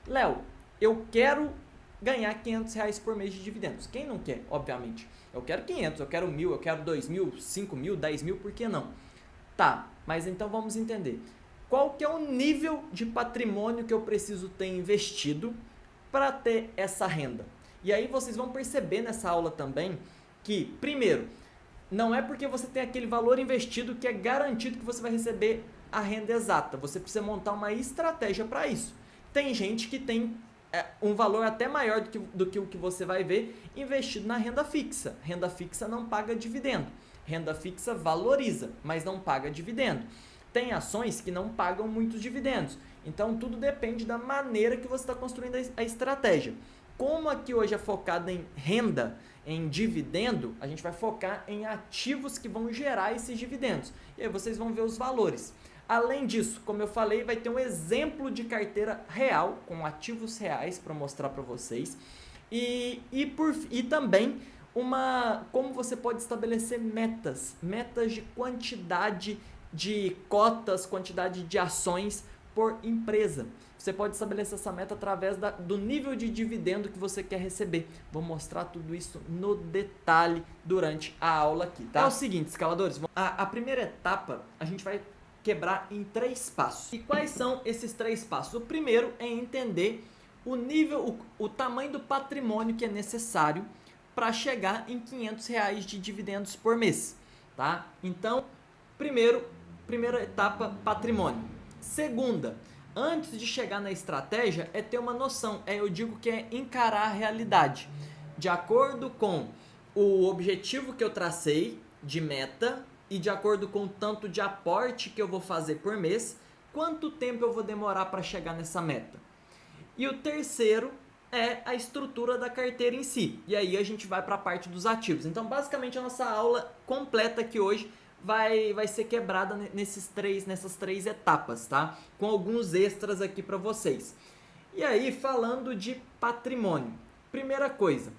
Léo, eu quero ganhar R$ 500 por mês de dividendos. Quem não quer, obviamente? Eu quero 500, eu quero 1.000, eu quero 2.000, 5.000, 10.000, por que não? Tá, mas então vamos entender. Qual que é o nível de patrimônio que eu preciso ter investido para ter essa renda? E aí vocês vão perceber nessa aula também que, primeiro, não é porque você tem aquele valor investido que é garantido que você vai receber a renda exata. Você precisa montar uma estratégia para isso. Tem gente que tem um valor até maior do que o que você vai ver investido na renda fixa. Renda fixa não paga dividendo. Renda fixa valoriza, mas não paga dividendo. Tem ações que não pagam muitos dividendos. Então tudo depende da maneira que você está construindo a estratégia. Como aqui hoje é focado em renda, em dividendo, a gente vai focar em ativos que vão gerar esses dividendos. E aí vocês vão ver os valores. Além disso, como eu falei, vai ter um exemplo de carteira real, com ativos reais para mostrar para vocês. E também como você pode estabelecer metas de quantidade de cotas, quantidade de ações por empresa. Você pode estabelecer essa meta através do nível de dividendo que você quer receber. Vou mostrar tudo isso no detalhe durante a aula aqui, tá? É o seguinte, escaladores, a primeira etapa a gente vai quebrar em 3 passos. E quais são esses 3 passos? O primeiro é entender o nível, o tamanho do patrimônio que é necessário para chegar em R$ 500 de dividendos por mês, tá? Então, primeira etapa, patrimônio. Segunda, antes de chegar na estratégia, é ter uma noção. Eu digo que é encarar a realidade. De acordo com o objetivo que eu tracei de meta e de acordo com o tanto de aporte que eu vou fazer por mês, quanto tempo eu vou demorar para chegar nessa meta. E o terceiro é a estrutura da carteira em si. E aí a gente vai para a parte dos ativos. Então, basicamente, a nossa aula completa aqui hoje vai ser quebrada nessas três etapas, tá? Com alguns extras aqui para vocês. E aí, falando de patrimônio. Primeira coisa,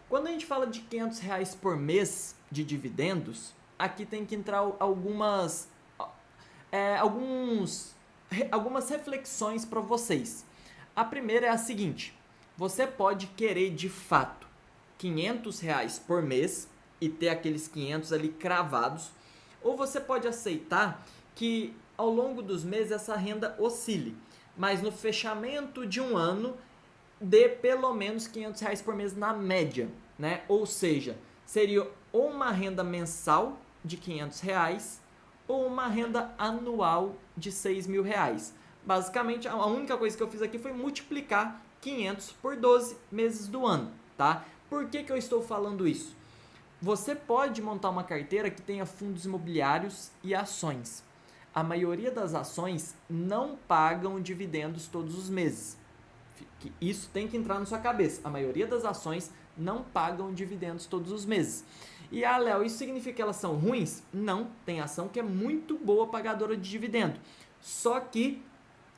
quando a gente fala de R$ 500 por mês de dividendos, aqui tem que entrar algumas reflexões para vocês. A primeira é a seguinte: você pode querer de fato R$ 500 por mês e ter aqueles 500 ali cravados, ou você pode aceitar que ao longo dos meses essa renda oscile, mas no fechamento de um ano dê pelo menos R$ 500 por mês na média, né? Ou seja, seria ou uma renda mensal de R$ 500 ou uma renda anual de R$ 6.000. Basicamente, a única coisa que eu fiz aqui foi multiplicar 500 por 12 meses do ano, tá? Por que eu estou falando isso? Você pode montar uma carteira que tenha fundos imobiliários e ações. A maioria das ações não pagam dividendos todos os meses. Isso tem que entrar na sua cabeça. A maioria das ações não pagam dividendos todos os meses. E, Léo, isso significa que elas são ruins? Não, tem ação que é muito boa pagadora de dividendo. Só que,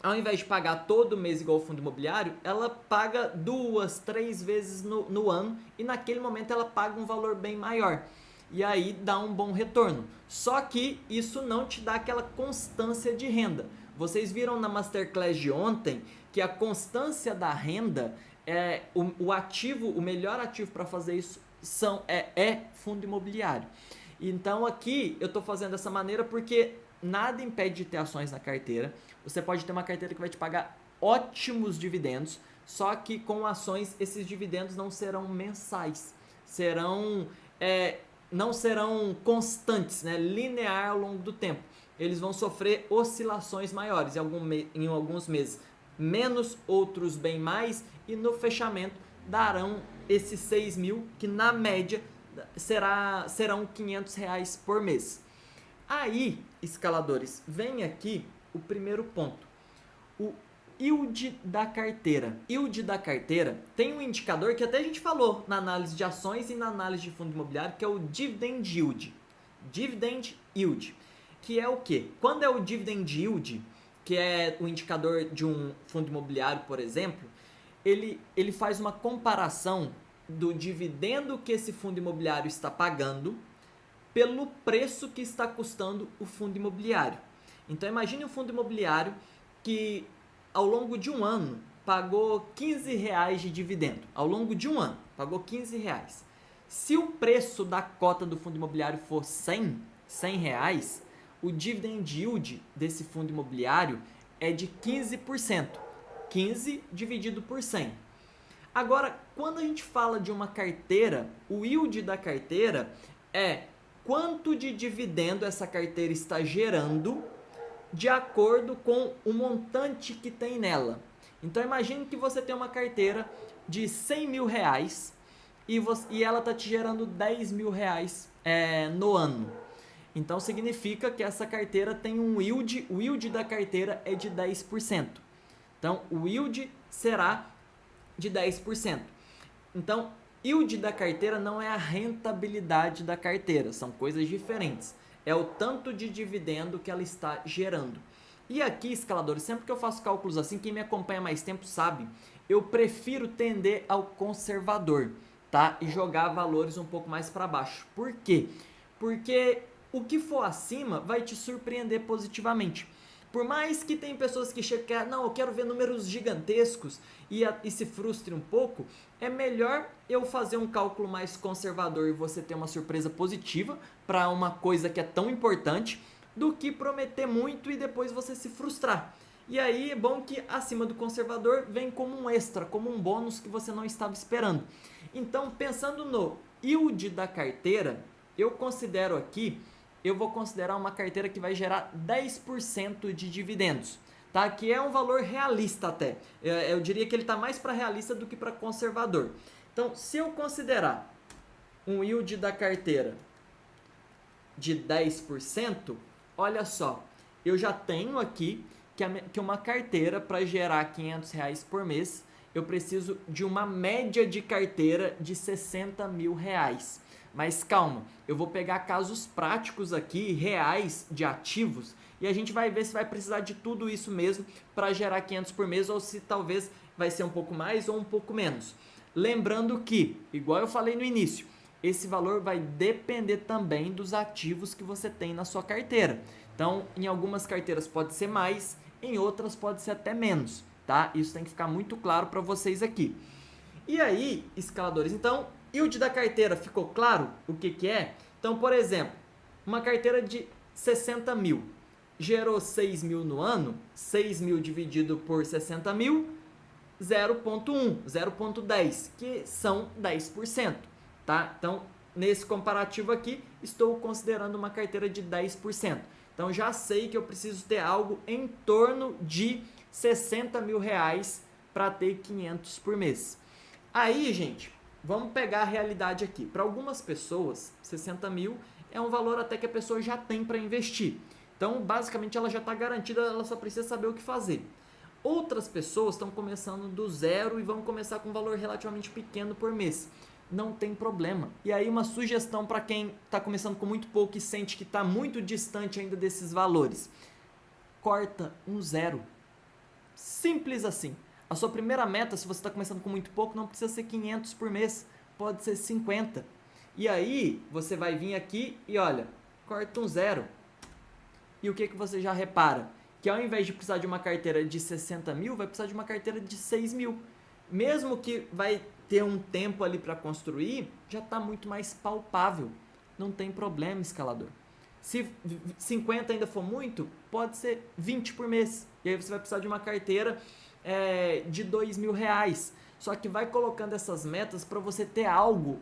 ao invés de pagar todo mês igual o fundo imobiliário, ela paga 2, 3 vezes no ano e naquele momento ela paga um valor bem maior. E aí dá um bom retorno. Só que isso não te dá aquela constância de renda. Vocês viram na Masterclass de ontem que a constância da renda é o melhor ativo para fazer isso é fundo imobiliário. Então aqui eu estou fazendo dessa maneira porque nada impede de ter ações na carteira. Você pode ter uma carteira que vai te pagar ótimos dividendos, só que com ações esses dividendos não serão mensais, não serão constantes, né? Linear ao longo do tempo. Eles vão sofrer oscilações maiores, em alguns meses menos, outros bem mais, e no fechamento darão esses 6.000, que na média serão R$ 500 por mês. Aí, escaladores, vem aqui o primeiro ponto, o yield da carteira. Yield da carteira tem um indicador que até a gente falou na análise de ações e na análise de fundo imobiliário, que é o dividend yield. Dividend yield, que é o quê? Quando é o dividend yield, que é o indicador de um fundo imobiliário, por exemplo, ele faz uma comparação do dividendo que esse fundo imobiliário está pagando pelo preço que está custando o fundo imobiliário. Então imagine um fundo imobiliário que ao longo de um ano pagou R$ 15 de dividendo ao longo de um ano, pagou R$ 15. Se o preço da cota do fundo imobiliário for R$ 100, o dividend yield desse fundo imobiliário é de 15%. 15 dividido por 100. Agora, quando a gente fala de uma carteira, o yield da carteira é quanto de dividendo essa carteira está gerando de acordo com o montante que tem nela. Então, imagine que você tem uma carteira de R$ 100 mil e ela está te gerando R$ 10 mil no ano. Então, significa que essa carteira tem um yield, o yield da carteira é de 10%. Então, o yield será de 10%. Então, yield da carteira não é a rentabilidade da carteira, são coisas diferentes. É o tanto de dividendo que ela está gerando. E aqui, escaladores, sempre que eu faço cálculos assim, quem me acompanha mais tempo sabe, eu prefiro tender ao conservador, tá? E jogar valores um pouco mais para baixo. Por quê? Porque o que for acima vai te surpreender positivamente. Por mais que tem pessoas que chegam e não, eu quero ver números gigantescos e se frustre um pouco, é melhor eu fazer um cálculo mais conservador e você ter uma surpresa positiva para uma coisa que é tão importante, do que prometer muito e depois você se frustrar. E aí é bom que acima do conservador vem como um extra, como um bônus que você não estava esperando. Então, pensando no yield da carteira, eu vou considerar uma carteira que vai gerar 10% de dividendos, tá? Que é um valor realista até. Eu diria que ele está mais para realista do que para conservador. Então, se eu considerar um yield da carteira de 10%, olha só, eu já tenho aqui que uma carteira para gerar R$ 500 por mês, eu preciso de uma média de carteira de R$ 60 mil. Mas calma, eu vou pegar casos práticos aqui, reais, de ativos, e a gente vai ver se vai precisar de tudo isso mesmo para gerar 500 por mês, ou se talvez vai ser um pouco mais ou um pouco menos. Lembrando que, igual eu falei no início, esse valor vai depender também dos ativos que você tem na sua carteira. Então, em algumas carteiras pode ser mais, em outras pode ser até menos, tá? Isso tem que ficar muito claro para vocês aqui. E aí, escaladores, então, yield da carteira, ficou claro o que é? Então, por exemplo, uma carteira de 60 mil, gerou 6 mil no ano, 6 mil dividido por 60 mil, 0,1, 0,10, que são 10%, tá? Então, nesse comparativo aqui, estou considerando uma carteira de 10%. Então, já sei que eu preciso ter algo em torno de R$ 60 mil para ter 500 por mês. Aí, gente, vamos pegar a realidade aqui. Para algumas pessoas, 60 mil é um valor até que a pessoa já tem para investir. Então, basicamente, ela já está garantida, ela só precisa saber o que fazer. Outras pessoas estão começando do zero e vão começar com um valor relativamente pequeno por mês. Não tem problema. E aí, uma sugestão para quem está começando com muito pouco e sente que está muito distante ainda desses valores. Corta um zero. Simples assim. A sua primeira meta, se você está começando com muito pouco, não precisa ser 500 por mês, pode ser 50. E aí, você vai vir aqui e olha, corta um zero. E o que você já repara? Que ao invés de precisar de uma carteira de 60 mil, vai precisar de uma carteira de 6 mil. Mesmo que vai ter um tempo ali para construir, já está muito mais palpável. Não tem problema, escalador. Se 50 ainda for muito, pode ser 20 por mês. E aí você vai precisar de uma carteira de R$ 2.000. Só que vai colocando essas metas para você ter algo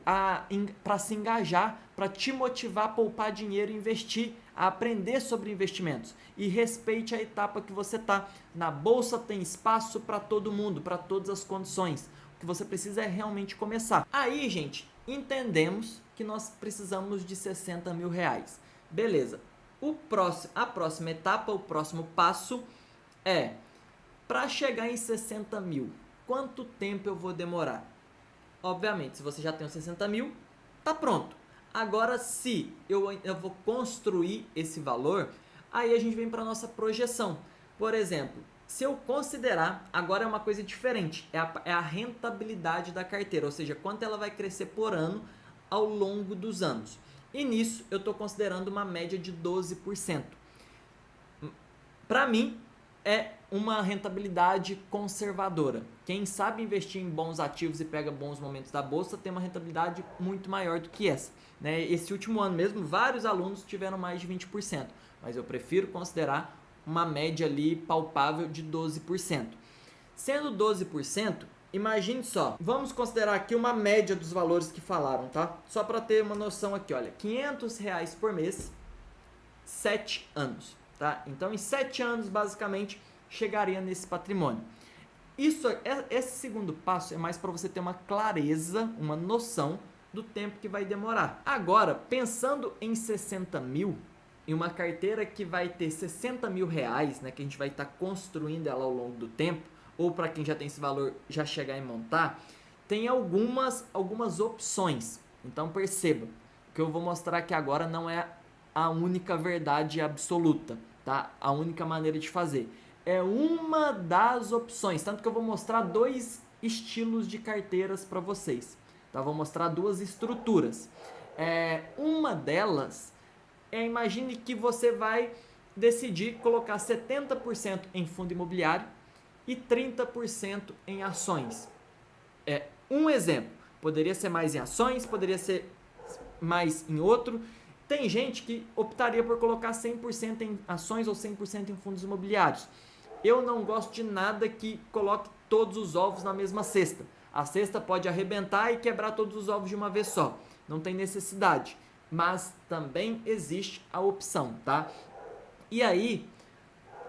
para se engajar, para te motivar a poupar dinheiro e investir, a aprender sobre investimentos. E respeite a etapa que você está. Na bolsa tem espaço para todo mundo, para todas as condições. O que você precisa é realmente começar. Aí, gente, entendemos que nós precisamos de R$ 60 mil. Beleza. A próxima etapa, o próximo passo é, para chegar em 60 mil, quanto tempo eu vou demorar? Obviamente, se você já tem os 60 mil, tá pronto. Agora, se eu vou construir esse valor, aí a gente vem para a nossa projeção. Por exemplo, se eu considerar, agora é uma coisa diferente, é a rentabilidade da carteira, ou seja, quanto ela vai crescer por ano ao longo dos anos. E nisso, eu estou considerando uma média de 12%. Para mim, é uma rentabilidade conservadora. Quem sabe investir em bons ativos e pega bons momentos da bolsa tem uma rentabilidade muito maior do que essa. Né? Esse último ano mesmo, vários alunos tiveram mais de 20%, mas eu prefiro considerar uma média ali palpável de 12%. Sendo 12%, imagine só, vamos considerar aqui uma média dos valores que falaram, tá? Só para ter uma noção aqui, olha, R$500 por mês, 7 anos, tá? Então, em 7 anos, basicamente, chegaria nesse patrimônio. Esse segundo passo é mais para você ter uma clareza, uma noção do tempo que vai demorar. Agora, pensando em 60 mil, em uma carteira que vai ter 60 mil reais, né, que a gente vai estar construindo ela ao longo do tempo, ou para quem já tem esse valor já chegar e montar, tem algumas opções. Então perceba, o que eu vou mostrar aqui agora não é a única verdade absoluta, tá? A única maneira de fazer. É uma das opções, tanto que eu vou mostrar 2 estilos de carteiras para vocês. Tá? Vou mostrar 2 estruturas. Uma delas imagine que você vai decidir colocar 70% em fundo imobiliário e 30% em ações. Um exemplo, poderia ser mais em ações, poderia ser mais em outro. Tem gente que optaria por colocar 100% em ações ou 100% em fundos imobiliários. Eu não gosto de nada que coloque todos os ovos na mesma cesta. A cesta pode arrebentar e quebrar todos os ovos de uma vez só. Não tem necessidade. Mas também existe a opção, tá? E aí,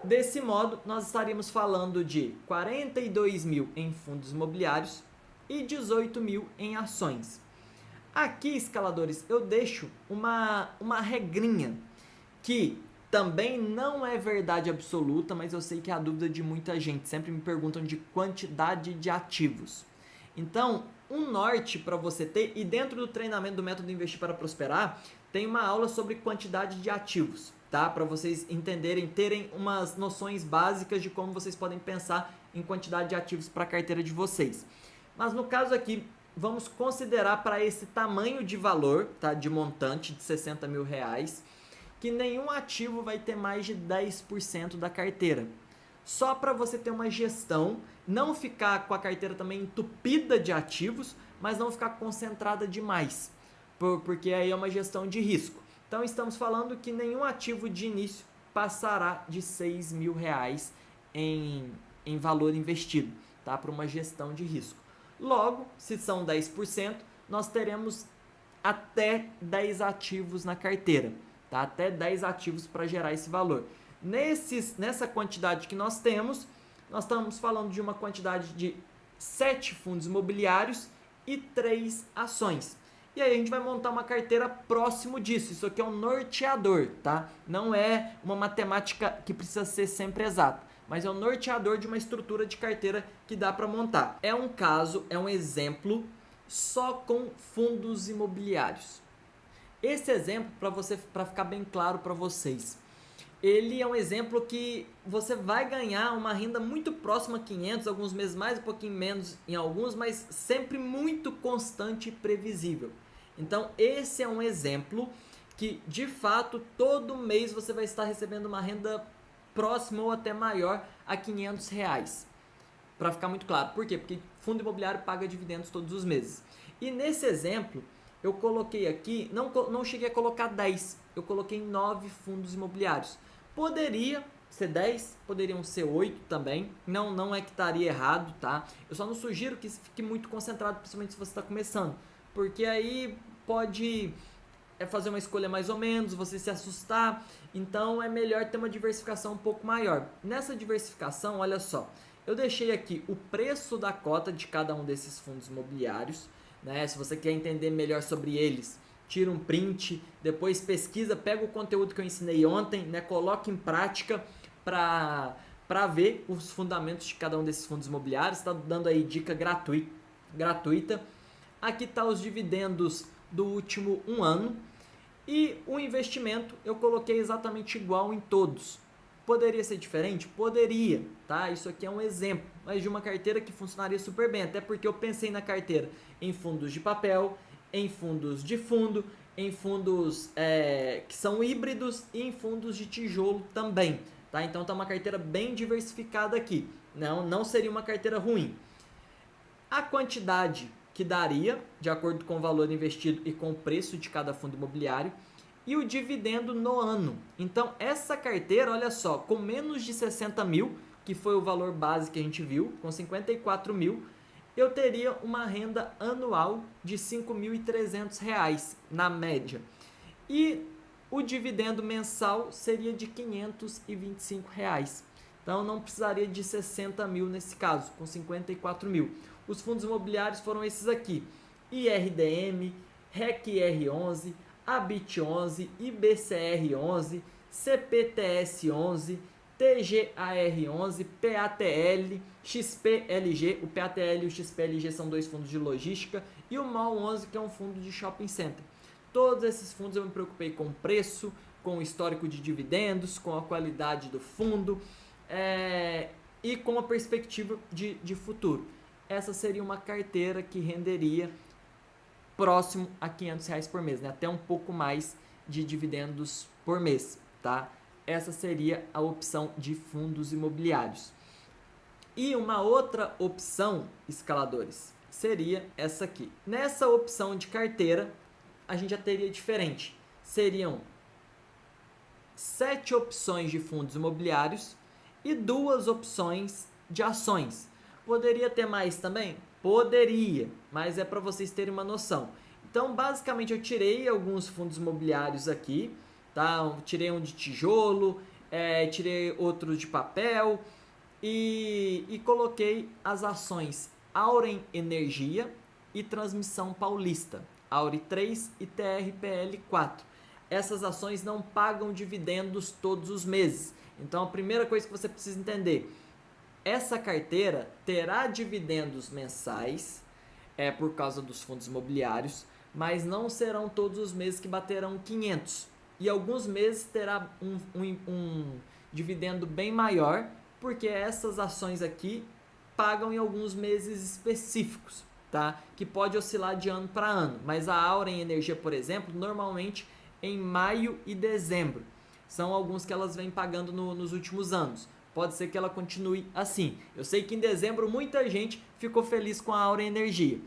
desse modo, nós estaríamos falando de 42 mil em fundos imobiliários e 18 mil em ações. Aqui, escaladores, eu deixo uma regrinha que também não é verdade absoluta, mas eu sei que é a dúvida de muita gente. Sempre me perguntam de quantidade de ativos. Então, um norte para você ter, e dentro do treinamento do método Investir para Prosperar, tem uma aula sobre quantidade de ativos, tá? Para vocês entenderem, terem umas noções básicas de como vocês podem pensar em quantidade de ativos para a carteira de vocês. Mas no caso aqui, vamos considerar para esse tamanho de valor, tá? De montante de 60 mil reais, que nenhum ativo vai ter mais de 10% da carteira. Só para você ter uma gestão, não ficar com a carteira também entupida de ativos, mas não ficar concentrada demais, porque aí é uma gestão de risco. Então estamos falando que nenhum ativo de início passará de 6 mil reais em valor investido, tá? Para uma gestão de risco. Logo, se são 10%, nós teremos até 10 ativos na carteira, tá? Até 10 ativos para gerar esse valor. Nessa quantidade que nós temos, nós estamos falando de uma quantidade de 7 fundos imobiliários e 3 ações. E aí a gente vai montar uma carteira próximo disso. Isso aqui é um norteador, tá? Não é uma matemática que precisa ser sempre exata, mas é um norteador de uma estrutura de carteira que dá para montar. É um caso, é um exemplo só com fundos imobiliários. Esse exemplo, para ficar bem claro para vocês, ele é um exemplo que você vai ganhar uma renda muito próxima a 500, alguns meses mais, um pouquinho menos em alguns, mas sempre muito constante e previsível. Então, esse é um exemplo que, de fato, todo mês você vai estar recebendo uma renda próxima ou até maior a 500 reais. Para ficar muito claro. Por quê? Porque fundo imobiliário paga dividendos todos os meses. E nesse exemplo, eu coloquei aqui, não cheguei a colocar 10, eu coloquei 9 fundos imobiliários. Poderia ser 10, poderiam ser 8 também, não é que estaria errado, tá? Eu só não sugiro que fique muito concentrado, principalmente se você está começando, porque aí pode fazer uma escolha mais ou menos, você se assustar, então é melhor ter uma diversificação um pouco maior. Nessa diversificação, olha só, eu deixei aqui o preço da cota de cada um desses fundos imobiliários, né? Se você quer entender melhor sobre eles, tira um print, depois pesquisa, pega o conteúdo que eu ensinei ontem, né? Coloca em prática para ver os fundamentos de cada um desses fundos imobiliários. Está dando aí dica gratuita. Aqui está os dividendos do último 1 ano. E o investimento eu coloquei exatamente igual em todos. Poderia ser diferente? Poderia, tá? Isso aqui é um exemplo, mas de uma carteira que funcionaria super bem, até porque eu pensei na carteira em fundos de papel, em fundos de fundo, em fundos que são híbridos e em fundos de tijolo também. tá? Então tá uma carteira bem diversificada aqui, não seria uma carteira ruim. A quantidade que daria, de acordo com o valor investido e com o preço de cada fundo imobiliário, e o dividendo no ano. Então essa carteira, olha só, com menos de 60 mil, que foi o valor base que a gente viu, com 54 mil, eu teria uma renda anual de R$ 5.300 na média. E o dividendo mensal seria de R$ 525. Então não precisaria de 60 mil nesse caso, com 54 mil. Os fundos imobiliários foram esses aqui: IRDM, REC-R11, ABIT11, IBCR11, CPTS11, TGAR11, PATL, XPLG. O PATL e o XPLG são dois fundos de logística, e o MOL11, que é um fundo de shopping center. Todos esses fundos eu me preocupei com o preço, com o histórico de dividendos, com a qualidade do fundo e com a perspectiva de futuro. Essa seria uma carteira que renderia próximo a R$ 500 por mês, né? Até um pouco mais de dividendos por mês, tá? Essa seria a opção de fundos imobiliários. E uma outra opção, escaladores, seria essa aqui. Nessa opção de carteira, a gente já teria diferente. Seriam 7 opções de fundos imobiliários e 2 opções de ações. Poderia ter mais também? Poderia, mas é para vocês terem uma noção. Então, basicamente, eu tirei alguns fundos imobiliários aqui, tá? Eu tirei um de tijolo, tirei outros de papel e coloquei as ações Auren Energia e Transmissão Paulista, Auri 3 e TRPL 4. Essas ações não pagam dividendos todos os meses. Então, a primeira coisa que você precisa entender: essa carteira terá dividendos mensais, por causa dos fundos imobiliários, mas não serão todos os meses que baterão 500. E alguns meses terá um dividendo bem maior, porque essas ações aqui pagam em alguns meses específicos, tá? Que pode oscilar de ano para ano. Mas a Auren Energia, por exemplo, normalmente em maio e dezembro. São alguns que elas vêm pagando nos últimos anos. Pode ser que ela continue assim. Eu sei que em dezembro muita gente ficou feliz com a Auren Energia.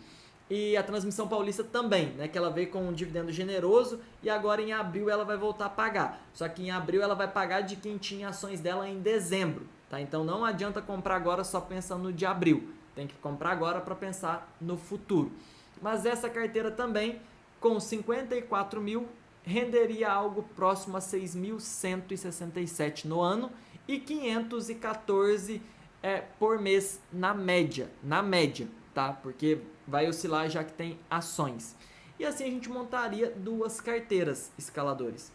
E a Transmissão Paulista também, né? Que ela veio com um dividendo generoso e agora em abril ela vai voltar a pagar. Só que em abril ela vai pagar de quem tinha ações dela em dezembro, tá? Então não adianta comprar agora só pensando no de abril. Tem que comprar agora para pensar no futuro. Mas essa carteira também, com 54 mil, renderia algo próximo a 6.167 no ano e 514 por mês na média, tá? Porque vai oscilar já que tem ações. E assim a gente montaria 2 carteiras, escaladores.